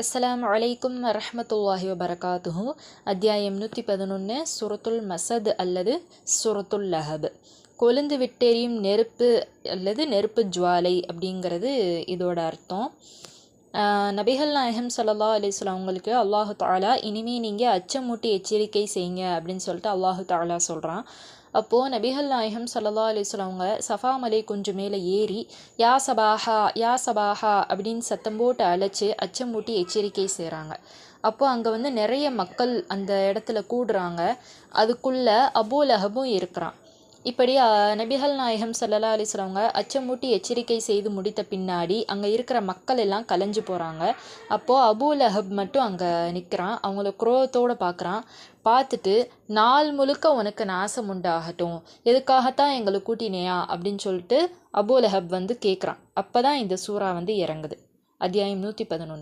அஸ்ஸலாமு அலைக்கும் வரஹ்மத்துல்லாஹி வபரகாத்துஹு. அத்தியாயம் 111, சூரத்துல் மசத் அல்லது சூரத்துல் லஹப். கொழுந்து விட்டெரியும் நெருப்பு அல்லது நெருப்பு ஜுவாலை அப்படிங்கிறது இதோட அர்த்தம். நபிகள் நாயகம் ஸல்லல்லாஹு அலைஹி வஸல்லம் அவங்களுக்கு அல்லாஹு தஆலா இனிமே நீங்கள் அச்சமூட்டி எச்சரிக்கை செய்யுங்க அப்படின்னு சொல்லிட்டு அல்லாஹு தஆலா சொல்கிறான். அப்போது நபிகள் நாயகம் ஸல்லல்லாஹு அலைஹி வஸல்லம் அவங்க சஃபா மலை கொஞ்சம் மேலே ஏறி யா சபாஹா யா சபாஹா அப்படின்னு சத்தம் போட்டு அழைச்சி அச்சமூட்டி எச்சரிக்கை செய்கிறாங்க. அப்போது அங்கே நிறைய மக்கள் அந்த இடத்துல கூடுறாங்க. அதுக்குள்ளே அபூ லஹபும் இருக்கிறான். இப்படி நபிகள் நாயகம் ஸல்லல்லாஹு அலைஹி வஸல்லம் அவங்க அச்சமூட்டி எச்சரிக்கை செய்து முடித்த பின்னாடி அங்கே இருக்கிற மக்கள் எல்லாம் கலைஞ்சு போகிறாங்க. அப்போது அபூ லஹப் மட்டும் அங்கே நிற்கிறான். அவங்கள குரோதத்தோடு பார்க்குறான். பார்த்துட்டு நாள் முழுக்க உனக்கு நாசம் உண்டாகட்டும், எதுக்காகத்தான் எங்களை கூட்டினேயா அப்படின்னு சொல்லிட்டு அபூ லஹப் கேட்குறான். அப்போ தான் இந்த சூறா இறங்குது. அத்தியாயம் 111.